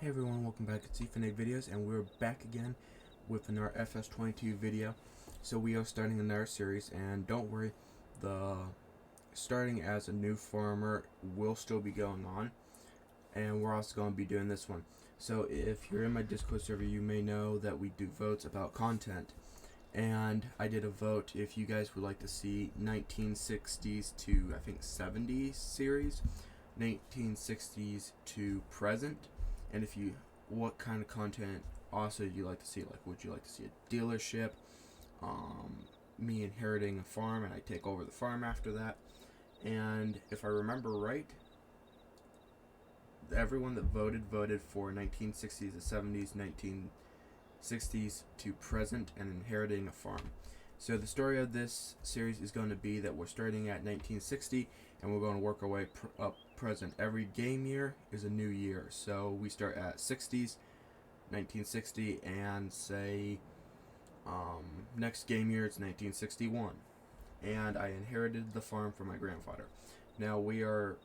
Hey everyone, welcome back. It's EthanA videos, and we're back again with another FS22 video. So we are starting another series, and don't worry, the starting as a new farmer will still be going on, and we're also going to be doing this one. So if you're in my Discord server, you may know that we do votes about content, and I did a vote if you guys would like to see 1960s to I think 70s series, 1960s to present. And if you, what kind of content also do you like to see? Like, would you like to see a dealership, me inheriting a farm and I take over the farm after that? And if I remember right, everyone that voted for 1960s to 70s, 1960s to present, and inheriting a farm. So the story of this series is going to be that we're starting at 1960 and we're going to work our way up present. Every game year is a new year. So we start at 60s, 1960, and say next game year it's 1961. And I inherited the farm from my grandfather. Now we are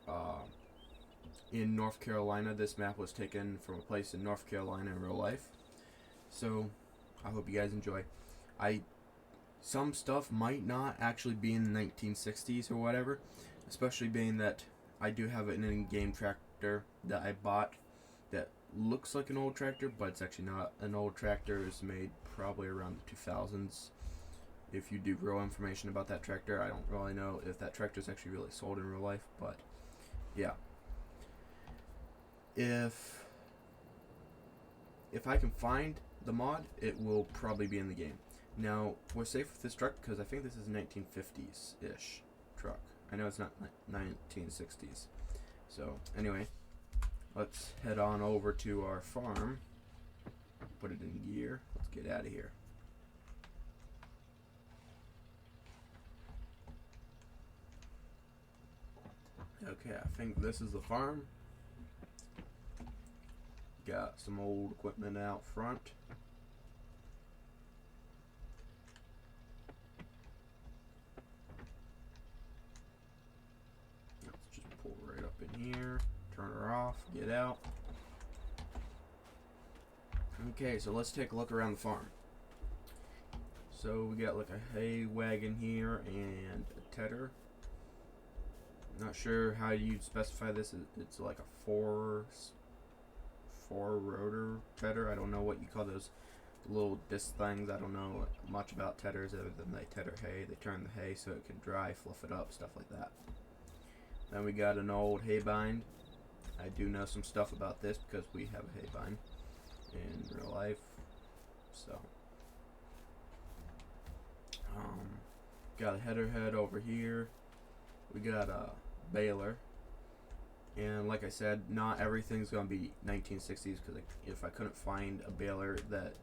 in North Carolina. This map was taken from a place in North Carolina in real life. So I hope you guys enjoy. Some stuff might not actually be in the 1960s or whatever, especially being that I do have an in-game tractor that I bought that looks like an old tractor, but it's actually not an old tractor. It's made probably around the 2000s. If you do real information about that tractor, I don't really know if that tractor is actually really sold in real life, but yeah. If I can find the mod, it will probably be in the game. Now, we're safe with this truck because I think this is 1950s-ish truck. I know it's not 1960s. So, anyway, let's head on over to our farm. Put it in gear. Let's get out of here. Okay, I think this is the farm. Got some old equipment out front. Here, turn her off, get out. Okay, so let's take a look around the farm. So we got like a hay wagon here and a tedder. Not sure how you'd specify this. It's like a four rotor tedder. I don't know what you call those little disc things. I don't know much about tedders other than they tedder hay. They turn the hay so it can dry, fluff it up, stuff like that. Then we got an old hay bind. I do know some stuff about this because we have a hay bind in real life. So, got a header head over here. We got a baler. And like I said, not everything's going to be 1960s because if I couldn't find a baler that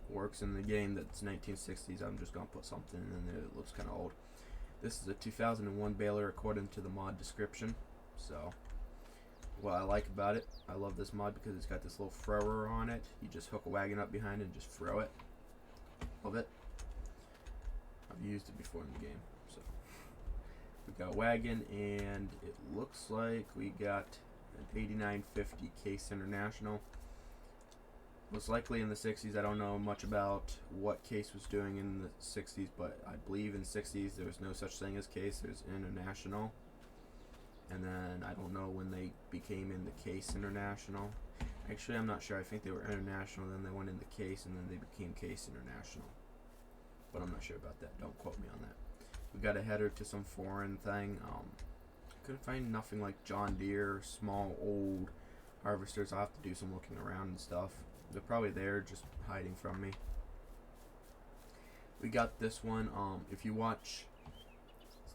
works in the game that's 1960s, I'm just going to put something in there that looks kind of old. This is a 2001 baler according to the mod description. So, what I like about it, I love this mod because it's got this little thrower on it. You just hook a wagon up behind it and just throw it. Love it. I've used it before in the game. So, we got a wagon, and it looks like we got an 8950 Case International. Most likely in the 60s. I don't know much about what Case was doing in the 60s, but I believe in the 60s there was no such thing as Case. There's International. And then I don't know when they became in the Case International. Actually, I'm not sure. I think they were International, then they went into Case, and then they became Case International. But I'm not sure about that. Don't quote me on that. We got a header to some foreign thing. Couldn't find nothing like John Deere, small, old harvesters. I'll have to do some looking around and stuff. They're probably there just hiding from me. We got this one. If you watch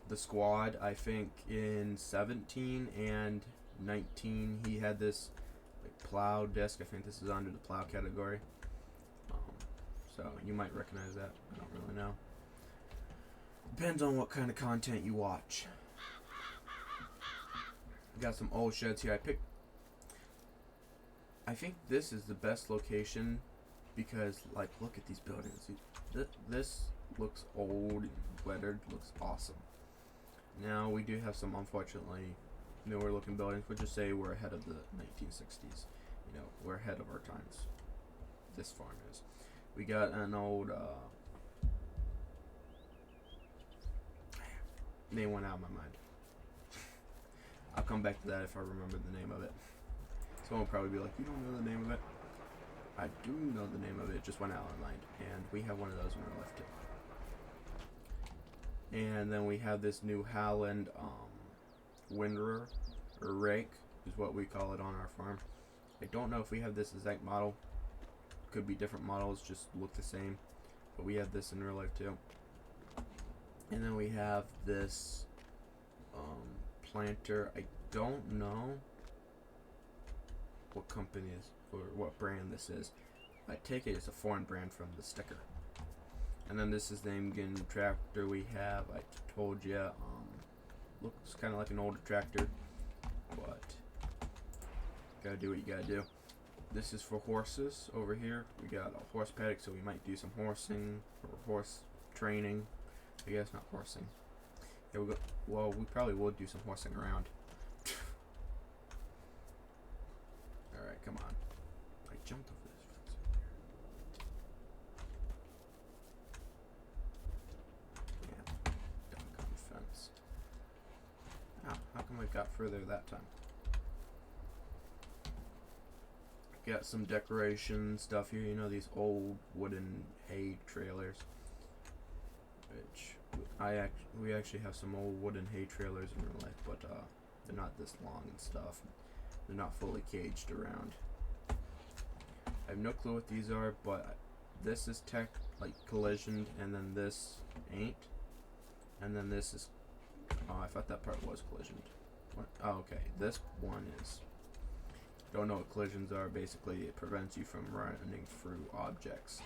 the squad, I think in 17 and 19 he had this like plow disc. I think this is under the plow category. So you might recognize that. I don't really know. Depends on what kind of content you watch. Got some old sheds here. I think this is the best location because, like, look at these buildings. This looks old and weathered, looks awesome. Now, we do have some, unfortunately, newer looking buildings. We'll just say we're ahead of the 1960s. You know, we're ahead of our times. This farm is. We got an old name went out of my mind. I'll come back to that if I remember the name of it. Someone will probably be like, you don't know the name of it? I do know the name of it, just went out of my mind. And we have one of those in our life too. And then we have this New Holland windrower, or rake, is what we call it on our farm. I don't know if we have this exact model. Could be different models, just look the same. But we have this in real life too. And then we have this planter. I don't know what company is or what brand this is. I take it as a foreign brand from the sticker. And then this is the Engine tractor we have. I told you, looks kind of like an older tractor, but gotta do what you gotta do. This is for horses over here. We got a horse paddock, so we might do some horsing or horse training. I guess not horsing. Yeah, well, we probably will do some horsing around. Alright, come on. I jumped over this fence over there. Yeah, doggone fence. Ow, how come I got further that time? Got some decoration stuff here, you know, these old wooden hay trailers, which we actually have some old wooden hay trailers in real life, but they're not this long and stuff. They're not fully caged around. I have no clue what these are, but this is like collisioned, and then this ain't, and then this is. Oh, I thought that part was collisioned. What? Oh, okay. This one is. Don't know what collisions are. Basically, it prevents you from running through objects.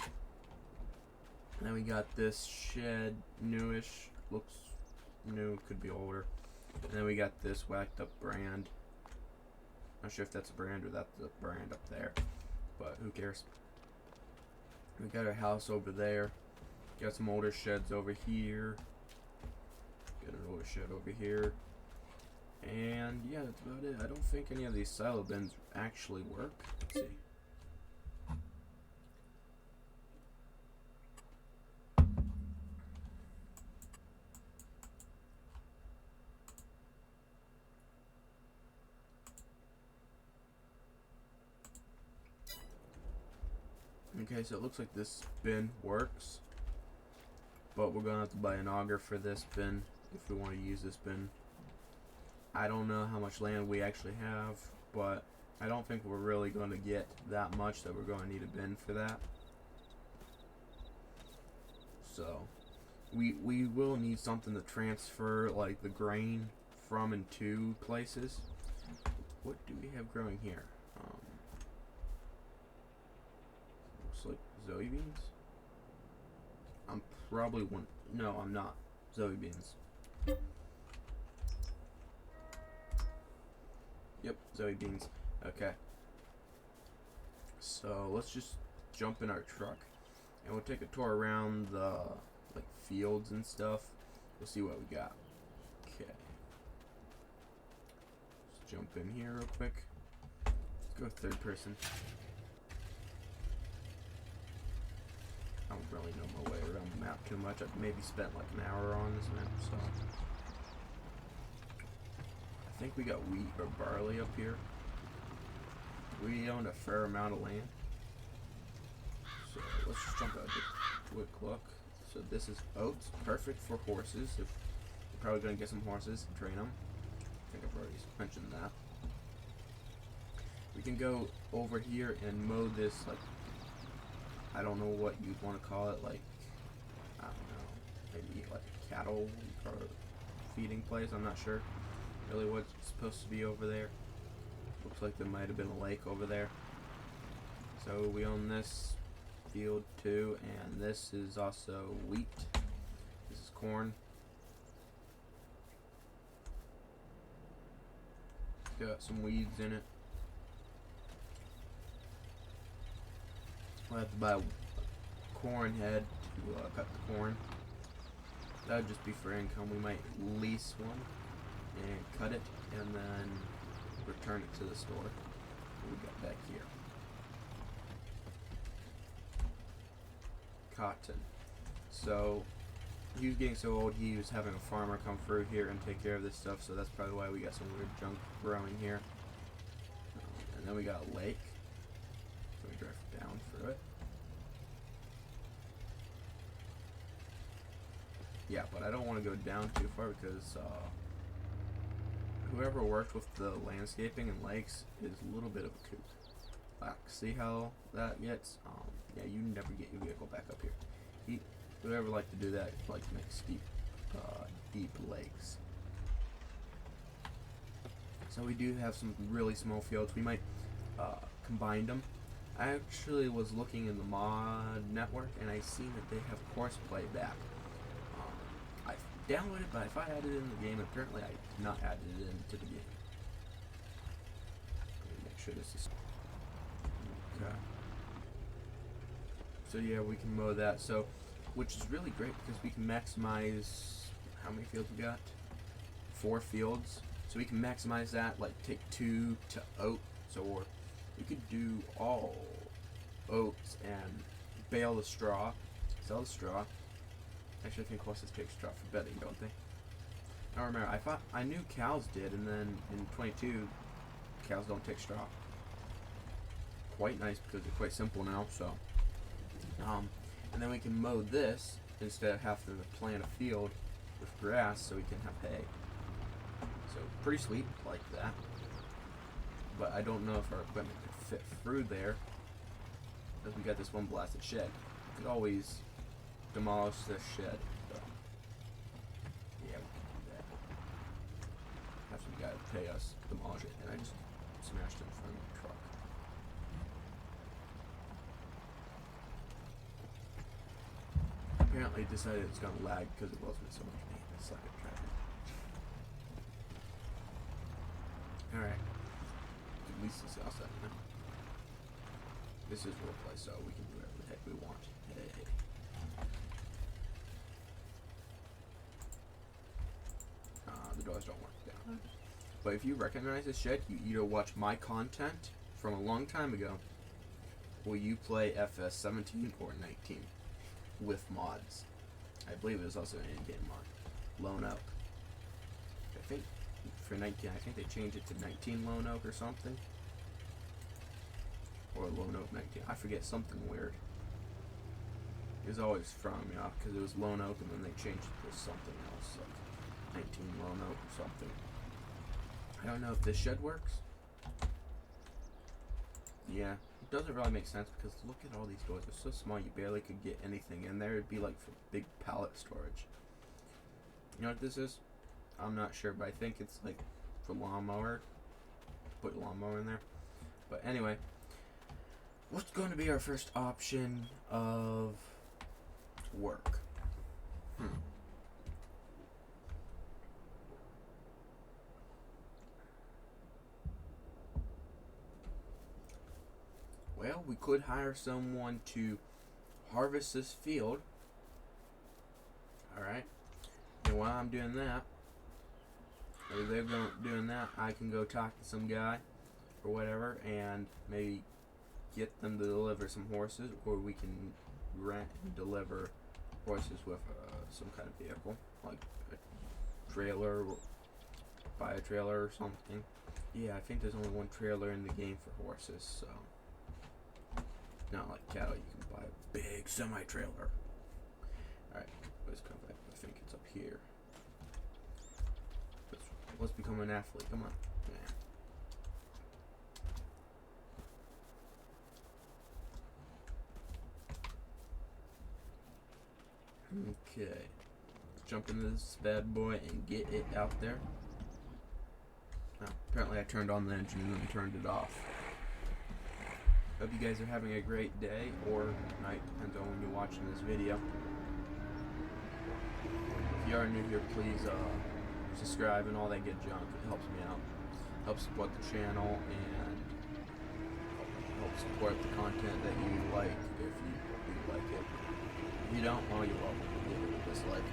And then we got this shed, newish, looks new, could be older. And then we got this whacked up brand. Not sure if that's a brand or that's a brand up there, but who cares? We got our house over there. Got some older sheds over here. Got an older shed over here. And yeah, that's about it. I don't think any of these silo bins actually work. Let's see. Okay, so it looks like this bin works, but we're gonna have to buy an auger for this bin if we want to use this bin. I don't know how much land we actually have, but I don't think we're really going to get that much that we're going to need a bin for that. So we will need something to transfer like the grain from and to places. What do we have growing here? Looks like Zoe beans. I'm probably one. No, I'm not. Zoe beans. Yep, Zoe beans. Okay. So let's just jump in our truck and we'll take a tour around the like fields and stuff. We'll see what we got. Okay. Let's jump in here real quick. Let's go third person. I don't really know my way around the map too much. I've maybe spent like an hour on this map, so. I think we got wheat or barley up here. We own a fair amount of land. So let's just jump out and get a quick look. So this is oats, perfect for horses. If you're probably going to get some horses and train them. I think I've already mentioned that. We can go over here and mow this, like, I don't know what you'd want to call it, like, I don't know, maybe like a cattle or feeding place, I'm not sure really what's supposed to be over there. Looks like there might have been a lake over there. So we own this field too, and this is also wheat. This is corn. Got some weeds in it. We'll have to buy a corn head to cut the corn. That would just be for income. We might lease one and cut it and then return it to the store. What we got back here? cotton. So he was getting so old, he was having a farmer come through here and take care of this stuff, so that's probably why we got some weird junk growing here. And then we got a lake, so we drive down through it. Yeah, but I don't want to go down too far because whoever worked with the landscaping and lakes is a little bit of a kook. See how that gets? Yeah, you never get your vehicle back up here. Whoever liked to do that, like to make steep, deep lakes. So we do have some really small fields. We might combine them. I actually was looking in the Modnetwork and I seen that they have horseplay back. I downloaded it, but if I added it in the game, apparently I did not add it into the game. Let me make sure this is okay. So yeah, we can mow that. So, which is really great because we can maximize how many fields we got? 4 fields. So we can maximize that, like take 2 to oats, or we could do all oats and bale the straw, sell the straw. Actually, I think horses take straw for bedding, don't they? I don't remember. I knew cows did, and then in 22, cows don't take straw. Quite nice because it's quite simple now. So, and then we can mow this instead of having to plant a field with grass, so we can have hay. So pretty sweet, like that. But I don't know if our equipment could fit through there, because we got this one blasted shed. We could always demolish this shed. So yeah, we can do that. Have some guy pay us to demolish it, and I just smashed it in front of the truck. Apparently it decided it's gonna lag because it wasn't so much pain. It's like a traffic. Alright. At least it's outside now. This is roleplay, so we can do whatever the heck we want. Hey. The doors don't work down. But if you recognize this shed, you either watch my content from a long time ago, or you play FS 17 or 19 with mods. I believe it was also an in-game mod. Lone Oak. I think for 19, I think they changed it to 19 Lone Oak or something. Or Lone Oak 19. I forget, something weird. It was always throwing me off because it was Lone Oak and then they changed it to something else, like 19 Lone Oak or something. I don't know if this shed works. Yeah, it doesn't really make sense because look at all these doors. They're so small you barely could get anything in there. It'd be like for big pallet storage. You know what this is? I'm not sure, but I think it's like for lawnmower. Put a lawnmower in there. But anyway, what's going to be our first option of work? Well, we could hire someone to harvest this field. Alright. And while I'm doing that, or they're doing that, I can go talk to some guy or whatever and maybe get them to deliver some horses, or we can rent and deliver horses with some kind of vehicle, like a trailer, or buy a trailer or something. Yeah, I think there's only one trailer in the game for horses, so not like cattle. You can buy a big semi-trailer. Alright, let's come back. I think it's up here. Let's become an athlete. Come on. Yeah. Okay. Jump into this bad boy and get it out there. Now, apparently I turned on the engine and then turned it off. Hope you guys are having a great day or night, depends on when you're watching this video. If you are new here, please subscribe and all that good junk. It helps me out. Helps support the channel and helps support the content that you like if you like it. If you don't, well, you're welcome to give it a dislike.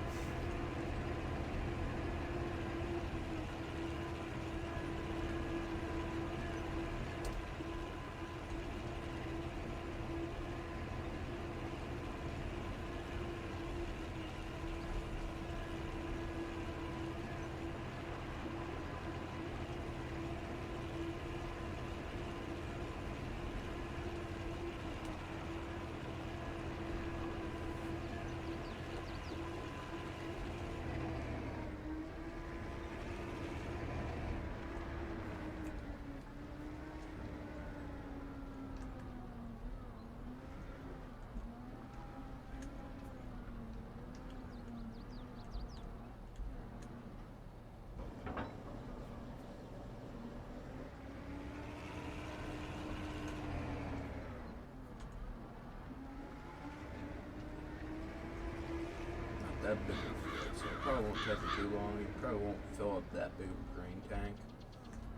that big of a field, so it probably won't take it too long. You probably won't fill up that big of a grain tank,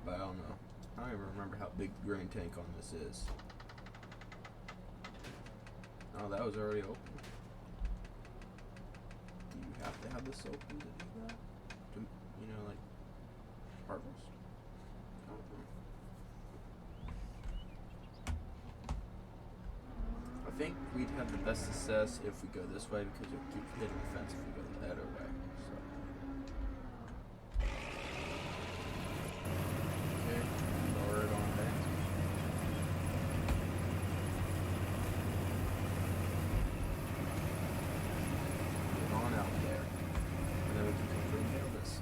but I don't know. I don't even remember how big the grain tank on this is. Oh, that was already open. Do you have to have this open to do that? To, you know, like, harvest? I don't know. I think we'd have the best success if we go this way because you'll keep hitting the fence if we go the other way. So. Okay, lower it on there. Get on out there. And then we can come through and nail this.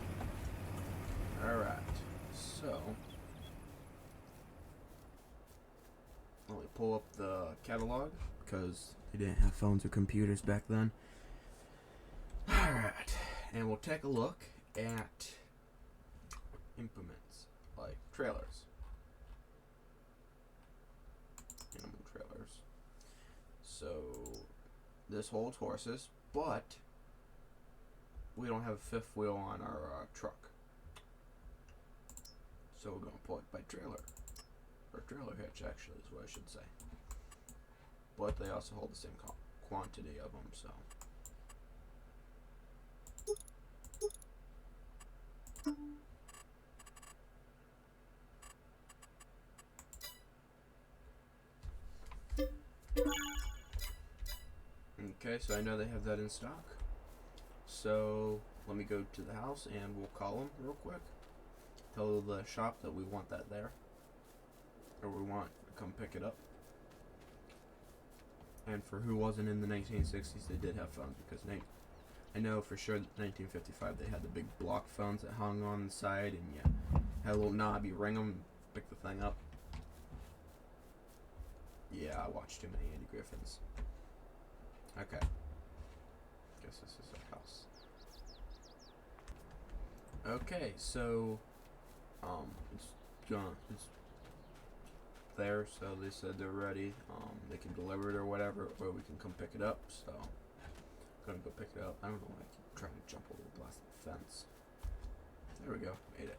Alright, so. Let me pull up the catalog, because they didn't have phones or computers back then. Alright, and we'll take a look at implements, like trailers. Animal trailers. So, this holds horses, but we don't have a fifth wheel on our truck. So we're going to pull it by trailer. Or trailer hitch, actually, is what I should say. But they also hold the same quantity of them, so. Okay, so I know they have that in stock. So let me go to the house and we'll call them real quick. Tell the shop that we want that there. Or we want to come pick it up. And for who wasn't in the 1960s, they did have phones because I know for sure that 1955 they had the big block phones that hung on the side and you had a little knob, you ring them and pick the thing up. Yeah, I watched too many Andy Griffins. Okay. Guess this is our house. Okay, so it's there, so they said they're ready. They can deliver it or whatever, or we can come pick it up. So I'm gonna go pick it up. I don't know why I keep trying to jump over the blasted fence. There we go, made it.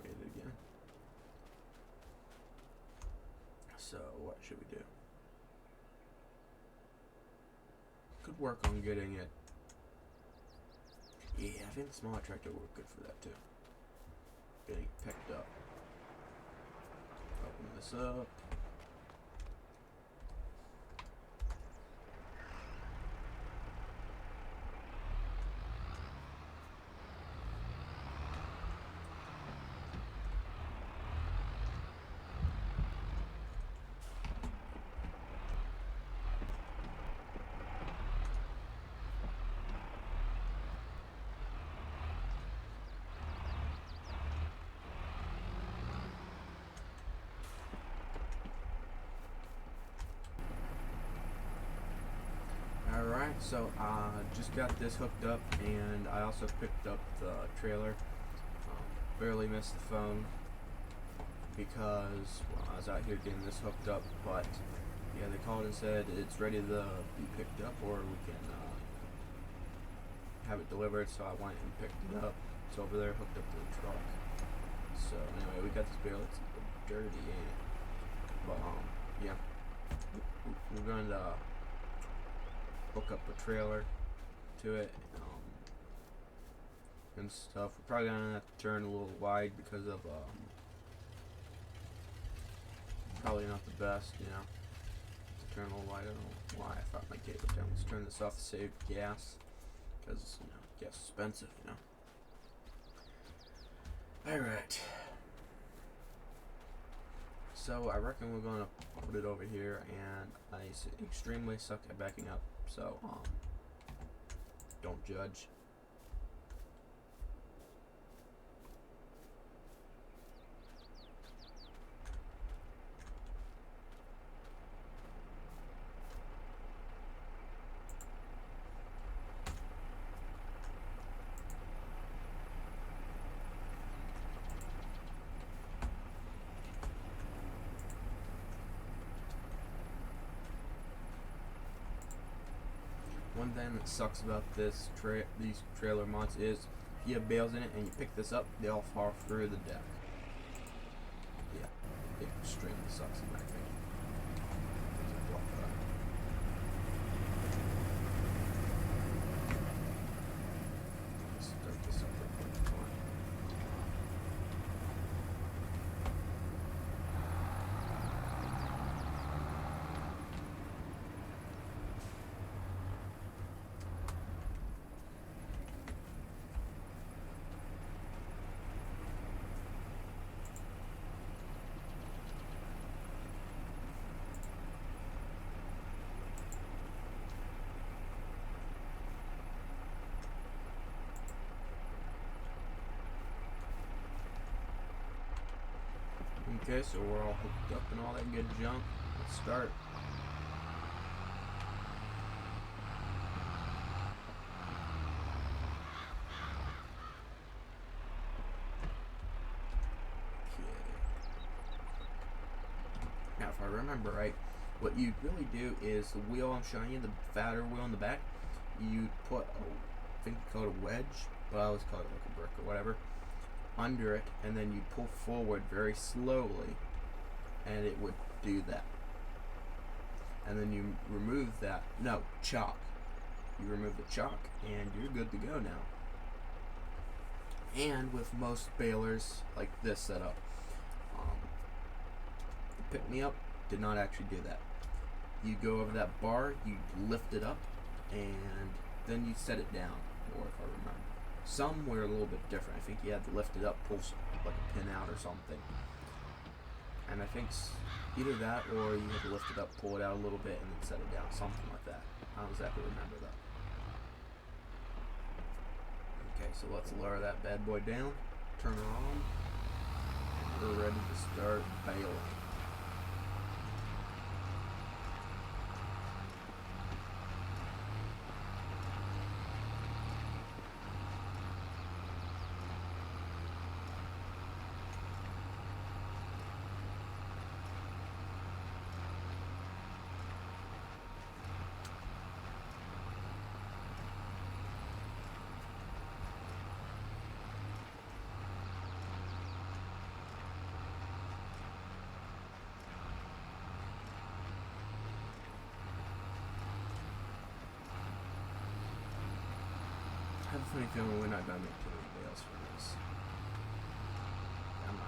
Made it again. So what should we do? Could work on getting it. Yeah, I think the smaller tractor would work good for that too. Getting it picked up. Open this up. Alright, so just got this hooked up and I also picked up the trailer. Barely missed the phone because I was out here getting this hooked up, but yeah, they called and said it's ready to be picked up or we can have it delivered, so I went and picked it up. It's over there hooked up to the truck. So anyway, we got this barrel. It's dirty, ain't it? But yeah, we're going to hook up a trailer to it and stuff. We're probably gonna have to turn a little wide because of probably not the best, you know, to turn a little wide. I don't know why I thought my gate would turn. Let's turn this off to save gas because, you know, gas is expensive, you know. Alright, so I reckon we're gonna put it over here, and I extremely suck at backing up, so don't judge. One thing that sucks about these trailer mods is if you have bales in it and you pick this up, they all fall through the deck. Yeah, it extremely sucks in my opinion. Let's start this up real quick. Come on. Okay, so we're all hooked up and all that good junk. Let's start. Now, if I remember right, what you really do is the wheel I'm showing you, the fatter wheel in the back, you put, I think you call it a wedge, but I always call it like a brick or whatever, under it, and then you pull forward very slowly, and it would do that. And then you remove that, no, chalk. You remove the chalk, and you're good to go now. And with most balers like this setup, Pick Me Up did not actually do that. You go over that bar, you lift it up, and then you set it down, or if I remember. Some were a little bit different. I think you had to lift it up, pull like a pin out or something. And I think either that or you had to lift it up, pull it out a little bit, and then set it down. Something like that. I don't exactly remember that. Okay, so let's lower that bad boy down, turn her on, and we're ready to start baling. I have a funny feeling we're not gonna make too many bales for this. Come on.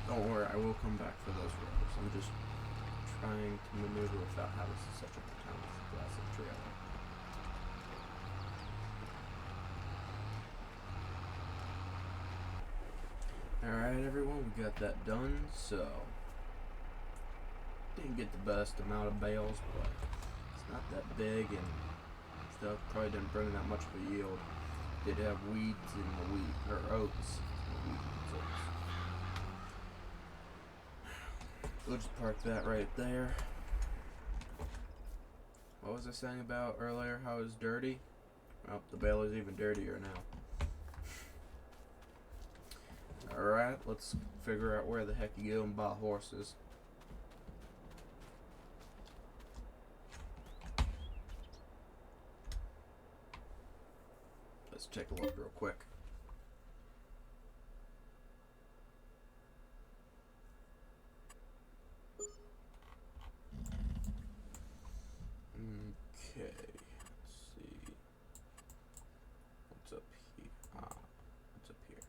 Don't worry, I will come back for those rows. I'm just trying to maneuver without having such a hard time with the classic trailer. Alright everyone, we got that done, so didn't get the best amount of bales, but it's not that big and stuff. Probably didn't bring that much of a yield. Did have weeds in the wheat, or oats. We'll just park that right there. What was I saying about earlier, how it was dirty? Well, the baler's even dirtier now. Alright, let's figure out where the heck you go and buy horses. Let's take a look real quick. Okay, let's see. What's up here? What's up here?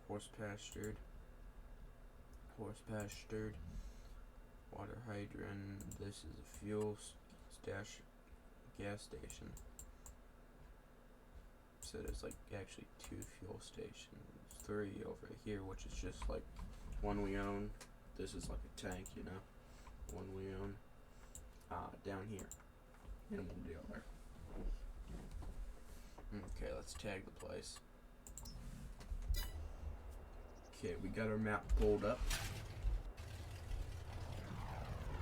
Horse pastured. Horse pastured. Water hydrant. This is a fuel stash, gas station. So there's like actually 2 fuel stations, 3 over here, which is just like one we own. This is like a tank, you know, one we own. Down here, and one dealer. Okay, let's tag the place. Okay, we got our map pulled up.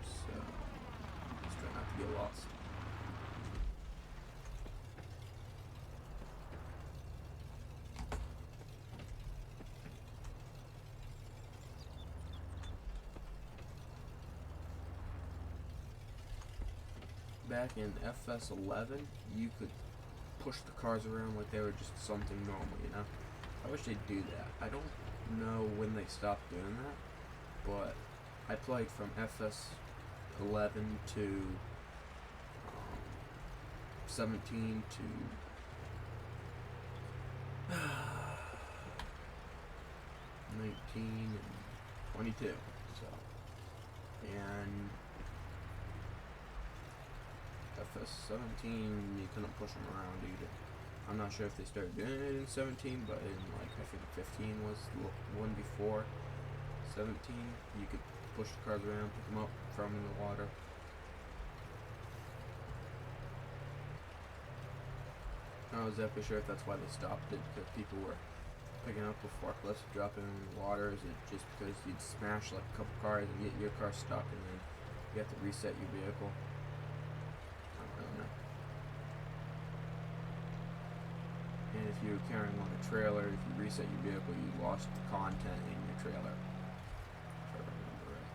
So let's try not to get lost. Back in FS11, you could push the cars around like they were just something normal, you know? I wish they'd do that. I don't know when they stopped doing that, but I played from FS11 to 17 to 19 and 22, so, and FS17, you couldn't push them around either. I'm not sure if they started doing it in 17, but in like, I think 15 was the one before 17. You could push the cars around, pick them up from the water. I'm not exactly sure if that's why they stopped it, because people were picking up with forklifts, dropping them in the water. Is it just because you'd smash like a couple cars and get your car stuck and then you have to reset your vehicle? And if you were carrying on a trailer, if you reset your vehicle, you lost the content in your trailer. If I remember right.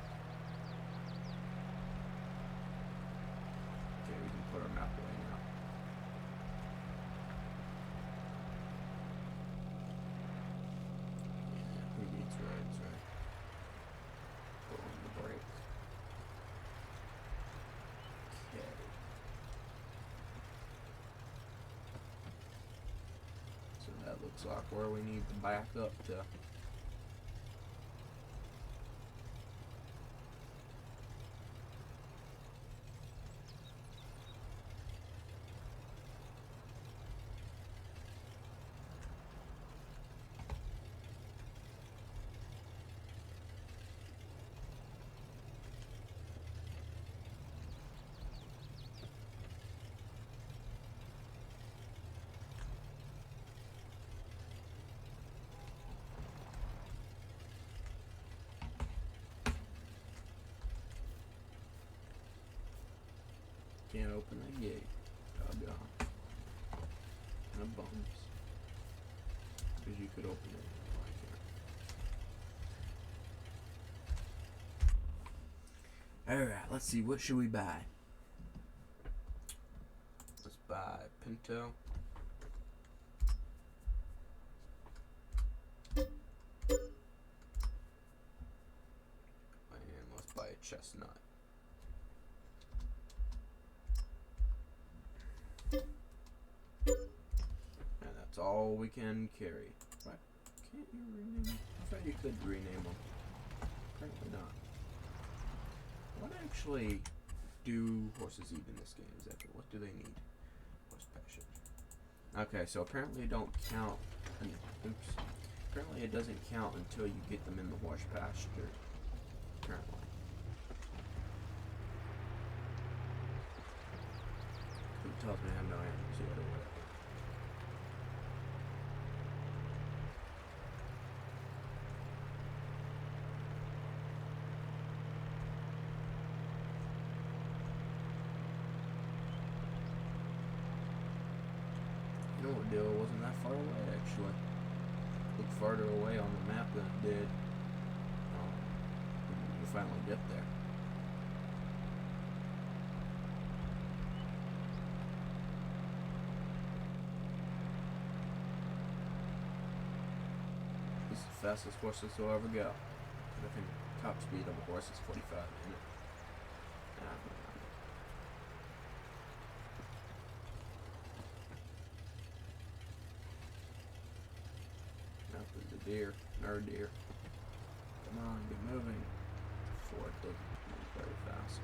Okay, we can put our map away now. Yeah, who needs roads, right? Put on the brake. Okay. That looks like where we need to back up to. Can't open that gate. Doggone. Kind of bums. Because you could open it. I can't. Alright, let's see. What should we buy? Let's buy Pinto. And let's buy a chestnut. That's all we can carry. Right? Can't you rename them? I thought you could rename them. Apparently not. What actually do horses eat in this game exactly? What do they need? Horse pasture. Okay, so apparently it don't count. Oops. Apparently it doesn't count until you get them in the horse pasture. Apparently. Who tells me I have no animals yet or whatever. You know what deal wasn't that far away actually. Looked farther away on the map than it did. When you finally get there. This is the fastest horses will ever go. I think the top speed of a horse is 45 minutes. Deer, another deer. Come on, get moving. Before it doesn't move very fast.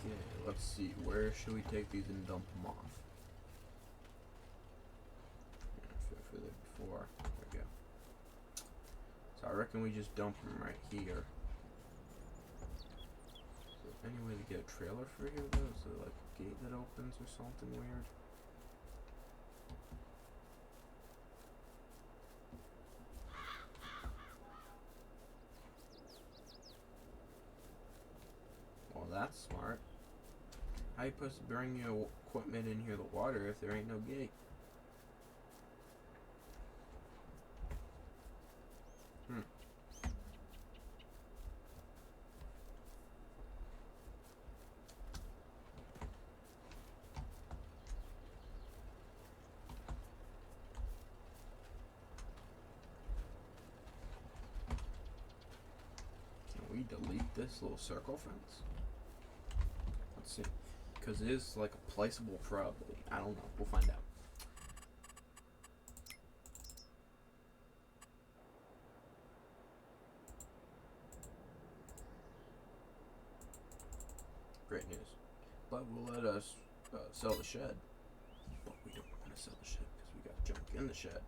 Okay, let's see. Where should we take these and dump them off? For the before. There we go. So I reckon we just dump them right here. Is there any way to get a trailer for here though? Is there like a gate that opens or something weird? Well, that's smart. How you supposed to bring your equipment in here the water if there ain't no gate? Can we delete this little circle fence? Let's see. Because it is like a placeable probably. I don't know. We'll find out. Great news. But will let us sell the shed. But we don't want to sell the shed because we got junk in the shed.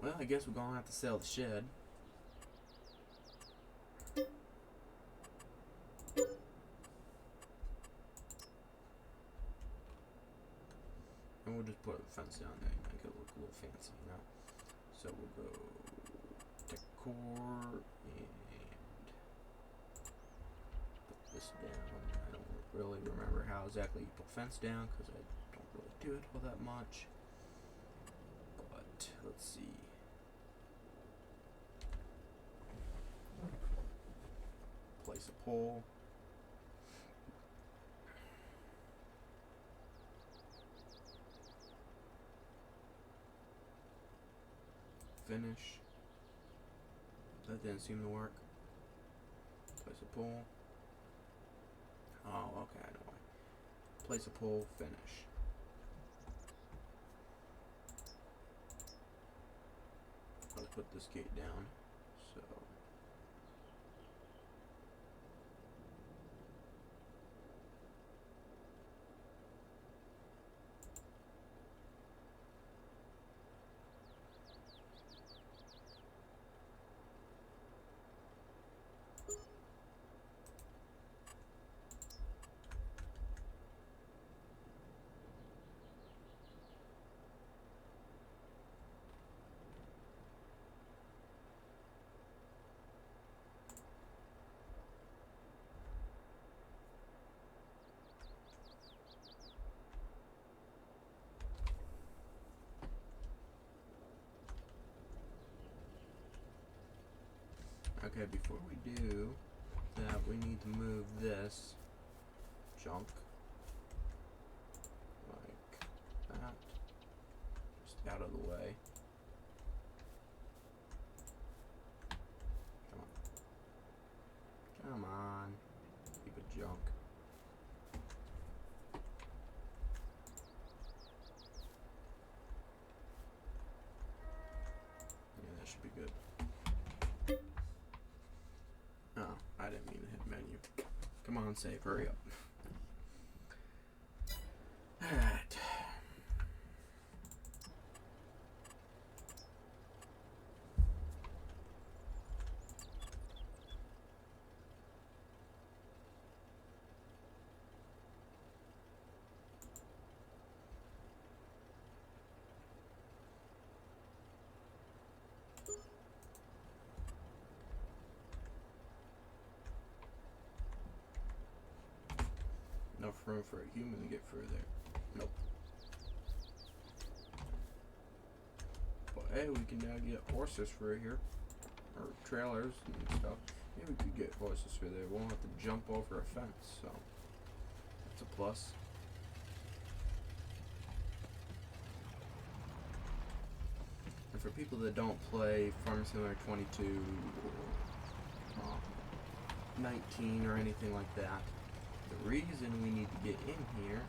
Well, I guess we're gonna have to sell the shed. And we'll just put a fence down there and make it look a little fancy, you know? So we'll go decor and put this down. I don't really remember how exactly you put fence down because I don't really do it all that much. But let's see. Place a pole. Finish. That didn't seem to work. Place a pole. Oh, okay, I know why. Place a pole, finish. Let's put this gate down. So okay, before we do that, we need to move this junk like that, just out of the way. Come on, keep it junk. Yeah, that should be good. Oh, I didn't mean to hit menu. Come on, save, hurry up. Alright. Enough room for a human to get through there. Nope. hey, we can now get horses for here, or trailers and stuff. Maybe we could get horses for there. We won't have to jump over a fence, so that's a plus. And for people that don't play Farming Simulator 22 or 19 or anything like that, the reason we need to get in here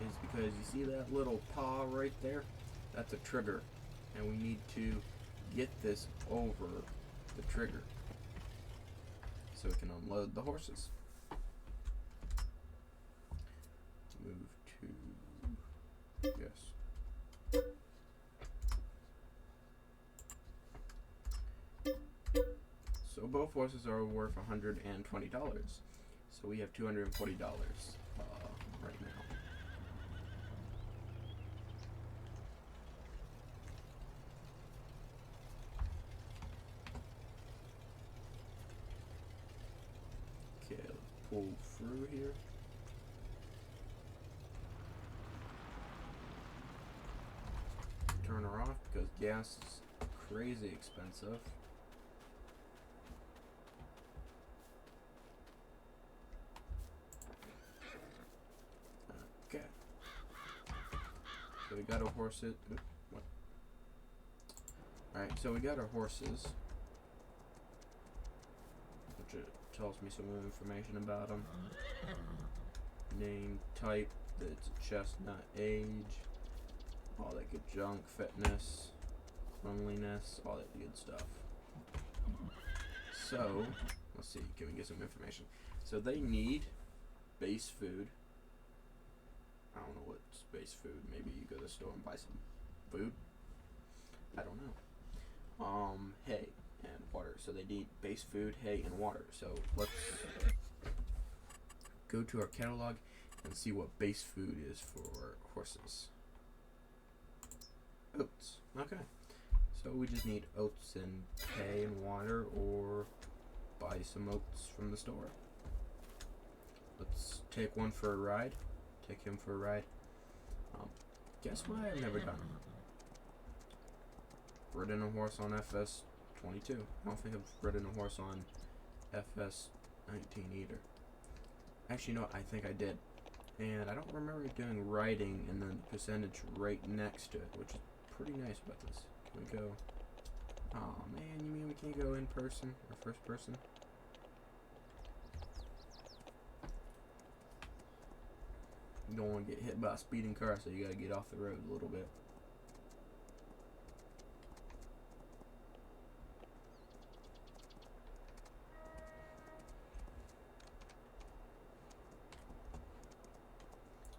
is because you see that little paw right there? That's a trigger, and we need to get this over the trigger so we can unload the horses. Move to, yes. So both horses are worth $120. So we have $240 right now. Okay, let's pull through here. Turn her off because gas is crazy expensive. Okay. So we got our horses. What? Alright, so we got our horses, which tells me some information about them. Name, type, that it's a chestnut, age, all that good junk, fitness, cleanliness, all that good stuff. So, let's see, can we get some information? So they need base food. I don't know what's base food. Maybe you go to the store and buy some food. I don't know. Hay and water. So they need base food, hay, and water. So let's go to our catalog and see what base food is for horses. Oats. Okay. So we just need oats and hay and water, or buy some oats from the store. Let's take one for a ride. Take him for a ride. Guess what I've never done? Ridden a horse on FS22. I don't think I've ridden a horse on FS19 either. Actually, no, I think I did. And I don't remember doing riding and then the percentage right next to it, which is pretty nice about this. Can we go? Oh man, you mean we can't go in person or first person? You don't want to get hit by a speeding car, so you gotta get off the road a little bit.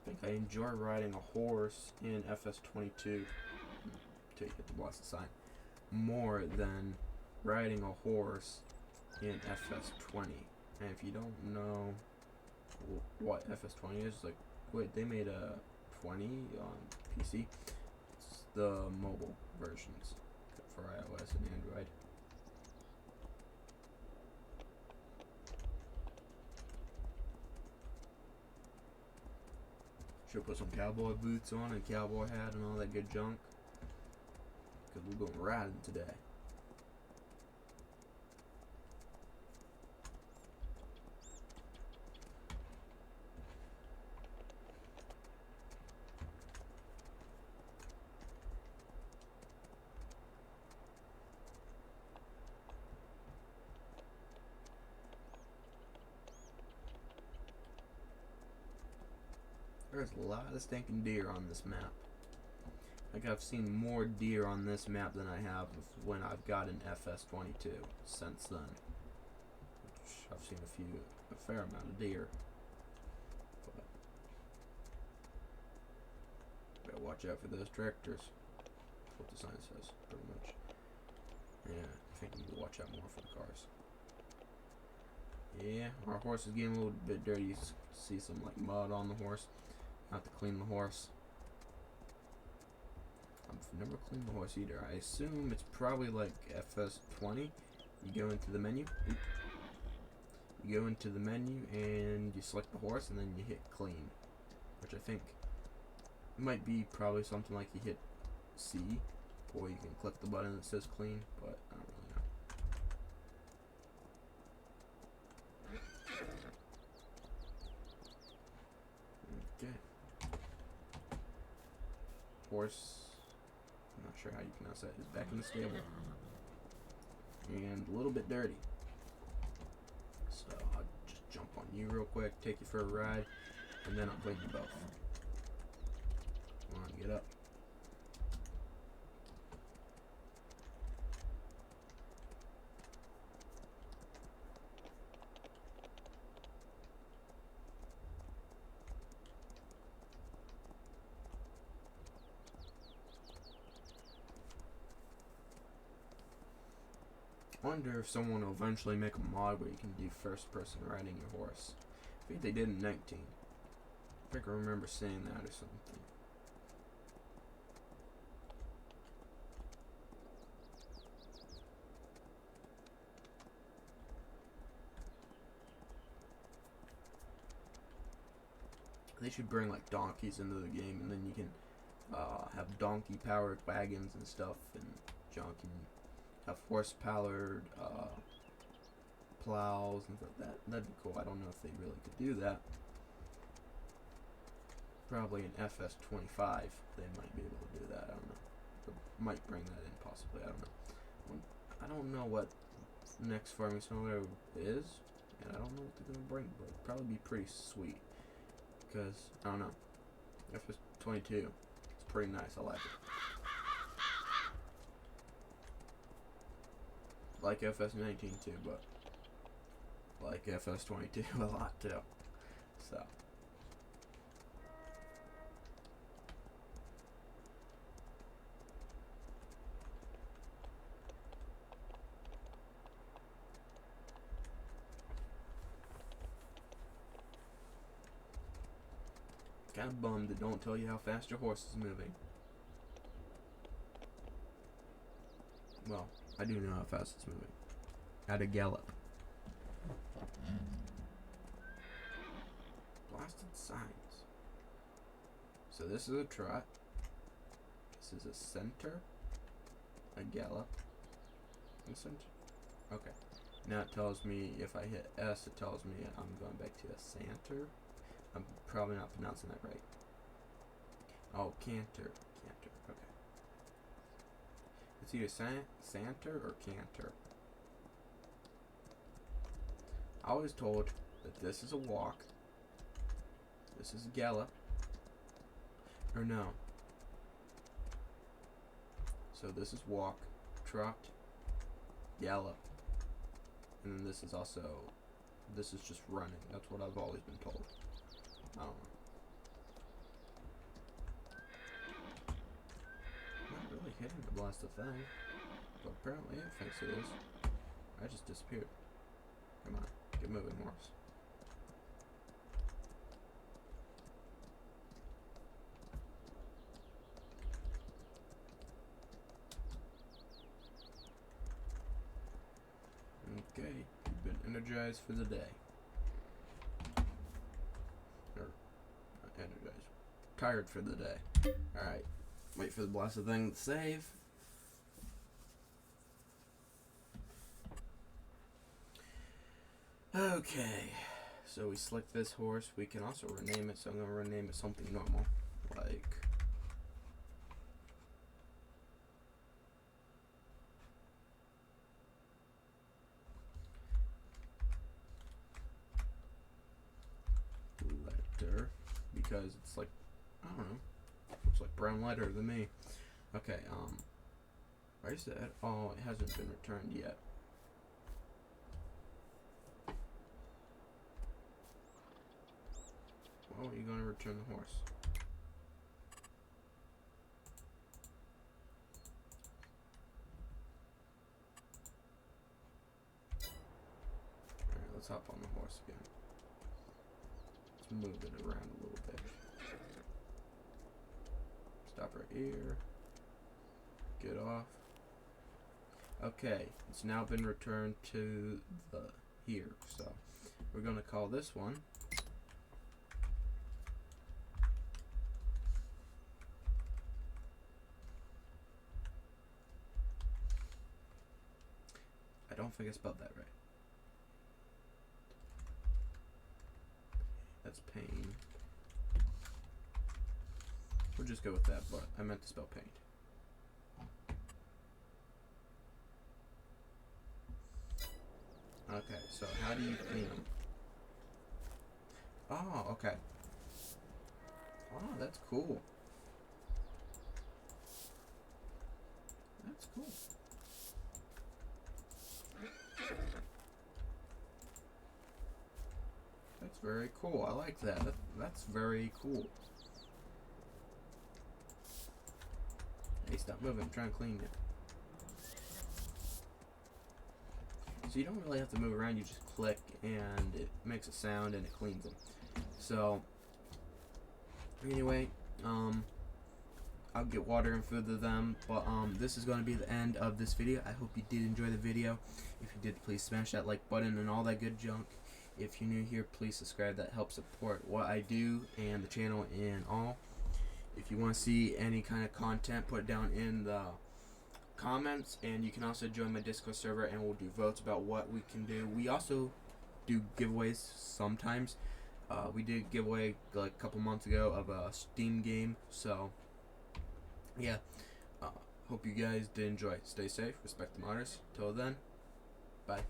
I think I enjoy riding a horse in FS22 till you hit the blessed sign more than riding a horse in FS20. And if you don't know what FS20 is, like, wait, they made a 20 on PC. It's the mobile versions for iOS and Android. Should put some cowboy boots on and cowboy hat and all that good junk, because we're going riding today. There's a lot of stinking deer on this map. Like, I've seen more deer on this map than I have when I've got an FS22 since then. Which I've seen a fair amount of deer. But gotta watch out for those tractors. That's what the sign says, pretty much. Yeah, I think we need to watch out more for the cars. Yeah, our horse is getting a little bit dirty. You see some like mud on the horse. Have to clean the horse. I've never cleaned the horse either. I assume it's probably like FS20. You go into the menu. You go into the menu and you select the horse and then you hit clean. Which I think It might be probably something like you hit C, or you can click the button that says clean, but I don't really know. Okay. Horse, I'm not sure how you pronounce that, is back in the stable. And a little bit dirty. So I'll just jump on you real quick, take you for a ride, and then I'll bring you both. Come on, get up. I wonder if someone will eventually make a mod where you can do first person riding your horse. I think they did in 19. I think I remember seeing that or something. They should bring like donkeys into the game, and then you can have donkey powered wagons and stuff and junk, and have horse powered plows and stuff. That'd be cool. I don't know if they really could do that. Probably in FS25 they might be able to do that. I don't know. They might bring that in possibly. I don't know. I don't know what next farming simulator is, and I don't know what they're gonna bring, but it'd probably be pretty sweet. Because I don't know. FS22, it's pretty nice. I like it. Like FS19 too, but like FS22 a lot too. So. Kind of bummed it don't tell you how fast your horse is moving. Well, I do know how fast it's moving. At a gallop. Blasted signs. So this is a trot. This is a center. A gallop. A center. Okay. Now it tells me if I hit S, it tells me I'm going back to a canter. I'm probably not pronouncing that right. Oh, canter. Canter. Okay. It's either Santer or Canter. I was told that this is a walk. This is a gallop. Or no. So this is walk, trot, gallop. And then this is also, this is just running. That's what I've always been told. I don't know. Not really hitting the blasted thing. But apparently it thinks it is. I just disappeared. Come on, get moving, horse. Okay, you've been energized for the day. Or, not energized. Tired for the day. Alright, wait for the blasted thing to save. Okay, so we select this horse. We can also rename it, so I'm going to rename it something normal. Like... letter, because it's like, I don't know, looks like brown letter to me. Okay, where's that? Oh, it hasn't been returned yet. Well, you're going to return the horse. Alright, let's hop on the horse again. Let's move it around a little bit. Stop right here. Get off. Okay, it's now been returned to the here. So we're gonna call this one don't think I spelled that right. That's pain. We'll just go with that, but I meant to spell paint. Okay, so how do you clean them? Oh, okay. Oh, that's cool. That's cool. That's very cool. I like that. That's very cool. Hey, stop moving. I'm trying to clean it. So you don't really have to move around. You just click and it makes a sound and it cleans them. So anyway, I'll get water and food to them. But this is going to be the end of this video. I hope you did enjoy the video. If you did, please smash that like button and all that good junk. If you're new here, please subscribe. That helps support what I do and the channel and all. If you want to see any kind of content, put it down in the comments, and you can also join my Discord server and we'll do votes about what we can do. We also do giveaways sometimes. We did a giveaway like a couple months ago of a Steam game. So yeah, hope you guys did enjoy. Stay safe, respect the modders. Till then, bye.